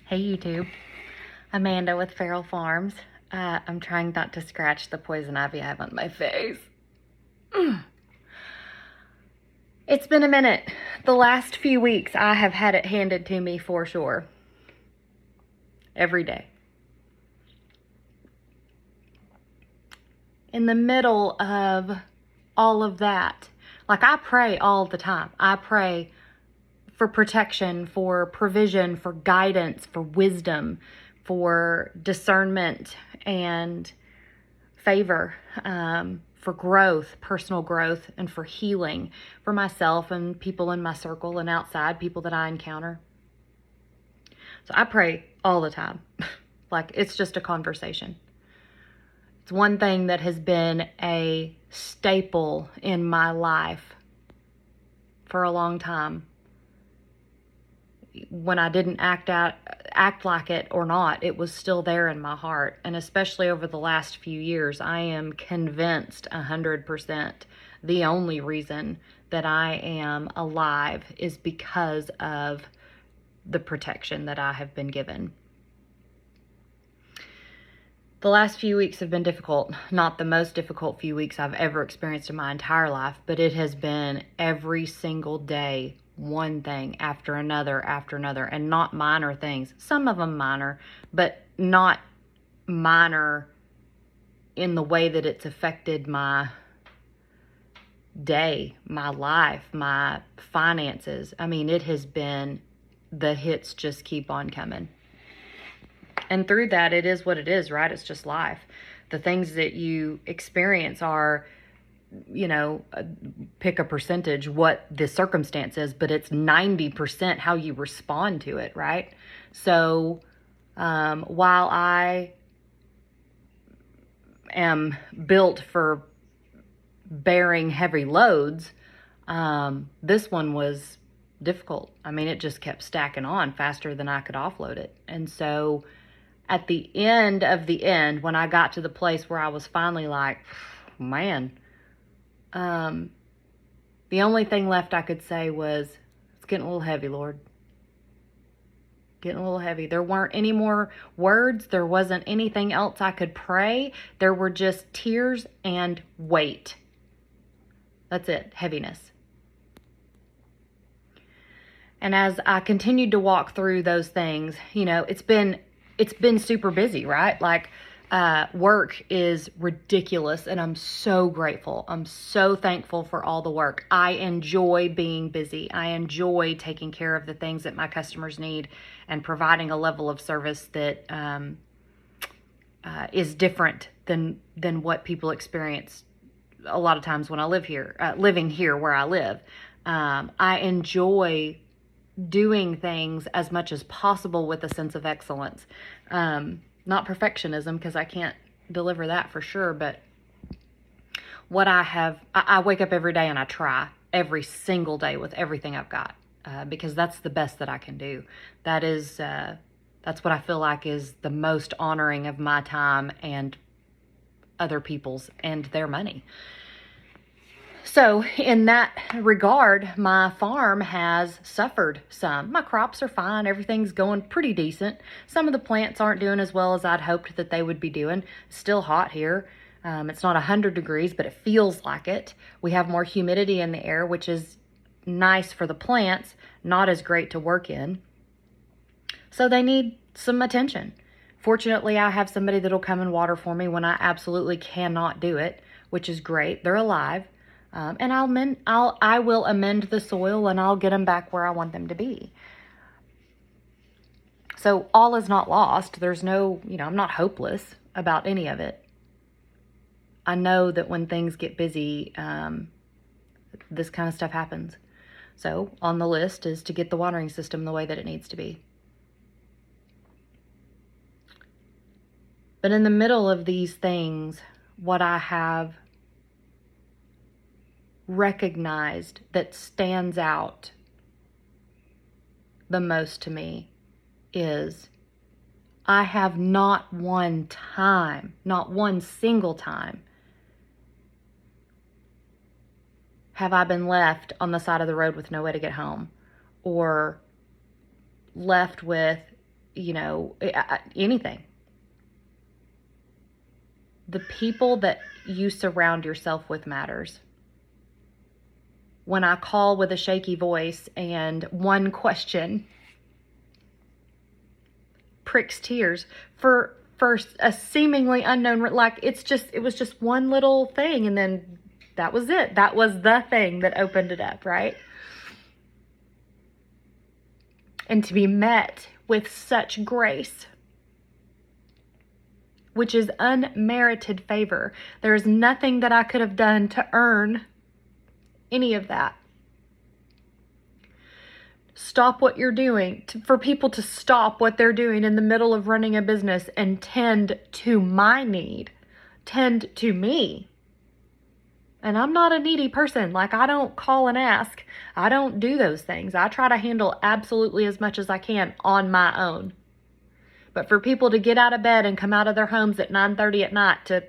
Hey YouTube, Amanda with Feral Farms. I'm trying not to scratch the poison ivy I have on my face. It's been a minute. The last few weeks I have had it handed to me for sure. Every day. In the middle of all of that, like I pray all the time. I pray for protection, for provision, for guidance, for wisdom, for discernment and favor, for growth, personal growth, and for healing for myself and people in my circle and outside, people that I encounter. So I pray all the time. Like it's just a conversation. It's one thing that has been a staple in my life for a long time. When I didn't act like it or not, it was still there in my heart. And especially over the last few years, I am convinced 100% the only reason that I am alive is because of the protection that I have been given. The last few weeks have been difficult. Not the most difficult few weeks I've ever experienced in my entire life, but it has been every single day, one thing after another, and not minor things. Some of them minor, but not minor in the way that it's affected my day, my life, my finances. I mean, it has been, the hits just keep on coming. And through that, it is what it is, right? It's just life. The things that you experience are, pick a percentage what the circumstance is, but it's 90% how you respond to it, right? So while I am built for bearing heavy loads, this one was difficult. I mean, it just kept stacking on faster than I could offload it. And so at the end of the end, when I got to the place where I was finally like, man, the only thing left I could say was, it's getting a little heavy, Lord. Getting a little heavy. There weren't any more words. There wasn't anything else I could pray. There were just tears and weight. That's it, heaviness. And as I continued to walk through those things, it's been super busy, right? Like work is ridiculous, and I'm so grateful. I'm so thankful for all the work. I enjoy being busy. I enjoy taking care of the things that my customers need and providing a level of service that is different than what people experience a lot of times when I live here, living here where I live. I enjoy doing things as much as possible with a sense of excellence. Not perfectionism, because I can't deliver that for sure, but what I wake up every day and I try every single day with everything I've got, because that's the best that I can do. That's what I feel like is the most honoring of my time and other people's and their money. So in that regard, my farm has suffered some. My crops are fine. Everything's going pretty decent. Some of the plants aren't doing as well as I'd hoped that they would be doing. It's still hot here. It's not 100 degrees, but it feels like it. We have more humidity in the air, which is nice for the plants, not as great to work in. So they need some attention. Fortunately, I have somebody that'll come and water for me when I absolutely cannot do it, which is great. They're alive. And I will amend the soil, and I'll get them back where I want them to be. So all is not lost. There's no, I'm not hopeless about any of it. I know that when things get busy, this kind of stuff happens. So on the list is to get the watering system the way that it needs to be. But in the middle of these things, what I have recognized that stands out the most to me is I have not one single time have I been left on the side of the road with no way to get home, or left with anything. The people that you surround yourself with matters. When I call with a shaky voice and one question pricks tears for a seemingly unknown, like it was just one little thing, and then that was it. That was the thing that opened it up, right? And to be met with such grace, which is unmerited favor. There is nothing that I could have done to earn any of that. Stop what you're doing, for people to stop what they're doing in the middle of running a business and tend to my need, tend to me. And I'm not a needy person. Like, I don't call and ask. I don't do those things. I try to handle absolutely as much as I can on my own. But for people to get out of bed and come out of their homes at 9:30 at night to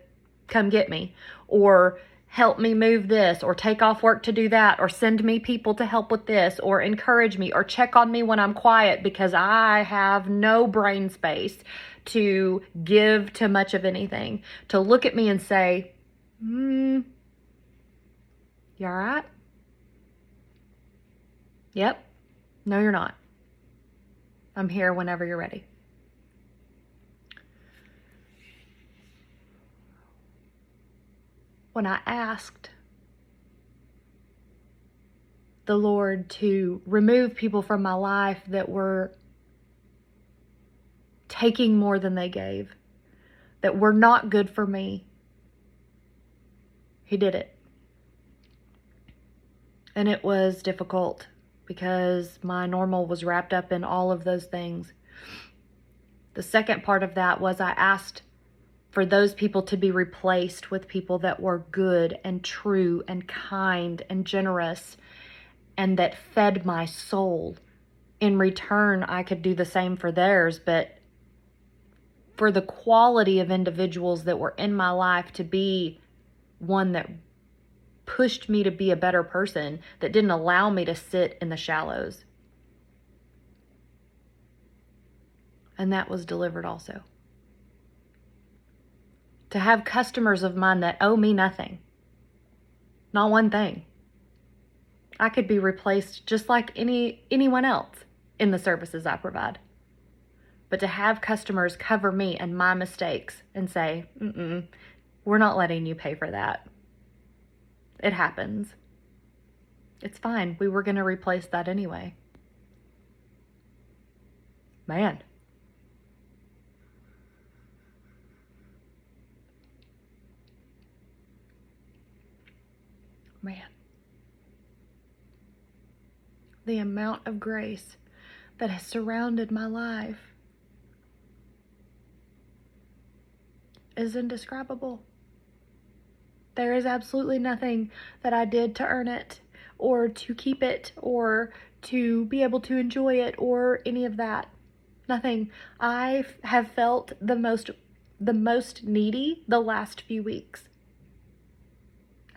come get me, or help me move this, or take off work to do that, or send me people to help with this, or encourage me, or check on me when I'm quiet because I have no brain space to give to much of anything, to look at me and say, you all right? Yep. No, you're not. I'm here whenever you're ready. When I asked the Lord to remove people from my life that were taking more than they gave, that were not good for me, He did it. And it was difficult because my normal was wrapped up in all of those things. The second part of that was I asked for those people to be replaced with people that were good and true and kind and generous and that fed my soul. In return, I could do the same for theirs, but for the quality of individuals that were in my life to be one that pushed me to be a better person, that didn't allow me to sit in the shallows. And that was delivered also. To have customers of mine that owe me nothing, not one thing. I could be replaced just like anyone else in the services I provide. But to have customers cover me and my mistakes and say, we're not letting you pay for that. It happens. It's fine. We were going to replace that anyway. Man. The amount of grace that has surrounded my life is indescribable. There is absolutely nothing that I did to earn it, or to keep it, or to be able to enjoy it, or any of that. Nothing. I have felt the most needy the last few weeks.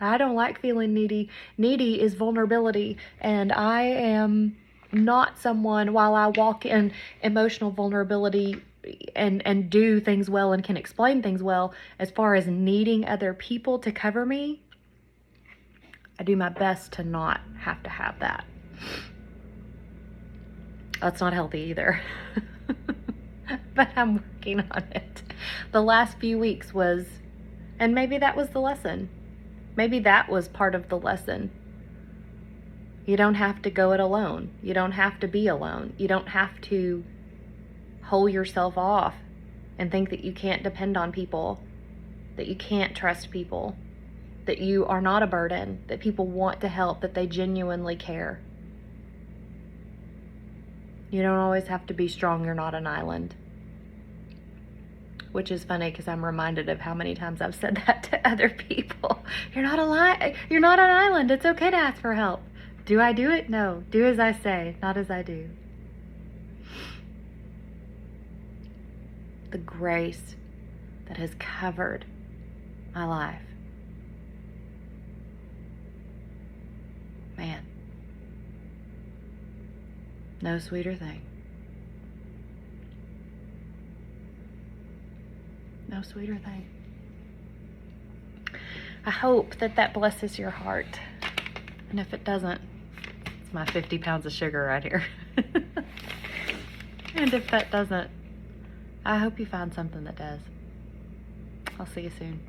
I don't like feeling needy. Needy is vulnerability, and I am not someone, while I walk in emotional vulnerability and do things well and can explain things well, as far as needing other people to cover me, I do my best to not have to have that. That's not healthy either. But I'm working on it. The last few weeks was, and maybe that was the lesson. Maybe that was part of the lesson. You don't have to go it alone. You don't have to be alone. You don't have to hold yourself off and think that you can't depend on people, that you can't trust people, that you are not a burden, that people want to help, that they genuinely care. You don't always have to be strong. You're not an island. Which is funny because I'm reminded of how many times I've said that to other people. You're not an island. It's okay to ask for help. Do I do it? No. Do as I say, not as I do. The grace that has covered my life. Man. No sweeter thing. no sweeter thing. I hope that that blesses your heart. And if it doesn't, it's my 50 pounds of sugar right here. And if that doesn't, I hope you find something that does. I'll see you soon.